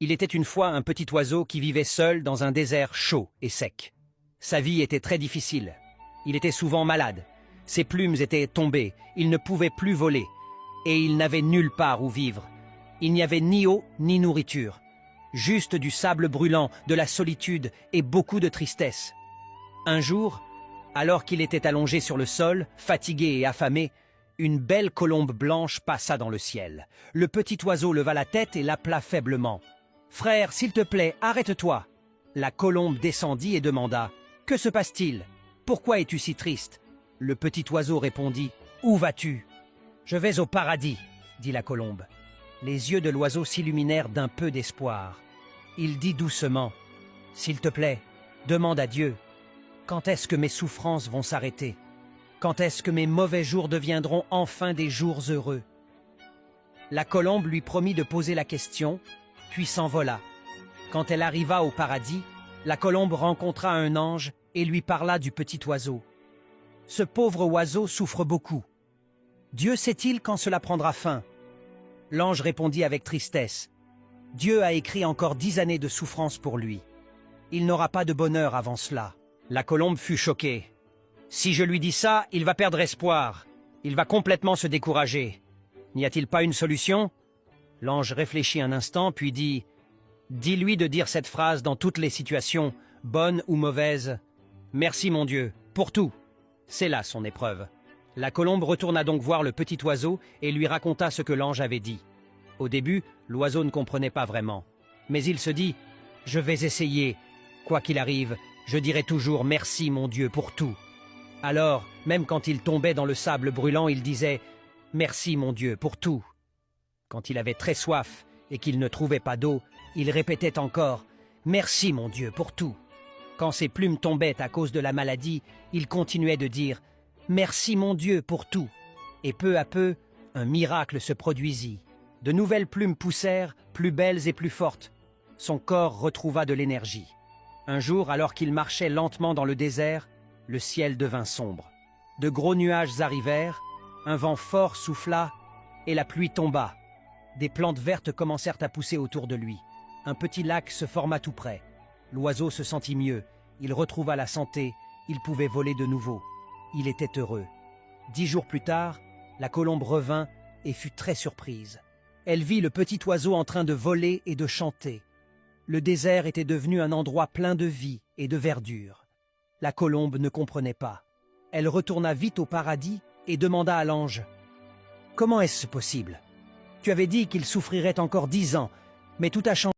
Il était une fois un petit oiseau qui vivait seul dans un désert chaud et sec. Sa vie était très difficile. Il était souvent malade. Ses plumes étaient tombées, il ne pouvait plus voler. Et il n'avait nulle part où vivre. Il n'y avait ni eau ni nourriture. Juste du sable brûlant, de la solitude et beaucoup de tristesse. Un jour, alors qu'il était allongé sur le sol, fatigué et affamé, une belle colombe blanche passa dans le ciel. Le petit oiseau leva la tête et l'appela faiblement. « Frère, s'il te plaît, arrête-toi !» La colombe descendit et demanda « Que se passe-t-il? Pourquoi es-tu si triste ?» Le petit oiseau répondit « Où vas-tu ?»« Je vais au paradis, » dit la colombe. Les yeux de l'oiseau s'illuminèrent d'un peu d'espoir. Il dit doucement « S'il te plaît, demande à Dieu. Quand est-ce que mes souffrances vont s'arrêter? Quand est-ce que mes mauvais jours deviendront enfin des jours heureux ?» La colombe lui promit de poser la question, puis s'envola. Quand elle arriva au paradis, la colombe rencontra un ange et lui parla du petit oiseau. « Ce pauvre oiseau souffre beaucoup. Dieu sait-il quand cela prendra fin ?» L'ange répondit avec tristesse. « Dieu a écrit encore 10 années de souffrance pour lui. Il n'aura pas de bonheur avant cela. » La colombe fut choquée. « Si je lui dis ça, il va perdre espoir. Il va complètement se décourager. N'y a-t-il pas une solution ?» L'ange réfléchit un instant, puis dit « Dis-lui de dire cette phrase dans toutes les situations, bonnes ou mauvaises. Merci mon Dieu, pour tout. » C'est là son épreuve. La colombe retourna donc voir le petit oiseau et lui raconta ce que l'ange avait dit. Au début, l'oiseau ne comprenait pas vraiment. Mais il se dit « Je vais essayer. Quoi qu'il arrive, je dirai toujours merci mon Dieu pour tout. » Alors, même quand il tombait dans le sable brûlant, il disait « Merci mon Dieu pour tout. » Quand il avait très soif et qu'il ne trouvait pas d'eau, il répétait encore « Merci mon Dieu pour tout. » Quand ses plumes tombaient à cause de la maladie, il continuait de dire « Merci mon Dieu pour tout. » Et peu à peu, un miracle se produisit. De nouvelles plumes poussèrent, plus belles et plus fortes. Son corps retrouva de l'énergie. Un jour, alors qu'il marchait lentement dans le désert, le ciel devint sombre. De gros nuages arrivèrent, un vent fort souffla et la pluie tomba. Des plantes vertes commencèrent à pousser autour de lui. Un petit lac se forma tout près. L'oiseau se sentit mieux, il retrouva la santé, il pouvait voler de nouveau. Il était heureux. 10 jours plus tard, la colombe revint et fut très surprise. Elle vit le petit oiseau en train de voler et de chanter. Le désert était devenu un endroit plein de vie et de verdure. La colombe ne comprenait pas. Elle retourna vite au paradis et demanda à l'ange « Comment est-ce possible? Tu avais dit qu'il souffrirait encore 10 ans, mais tout a changé. »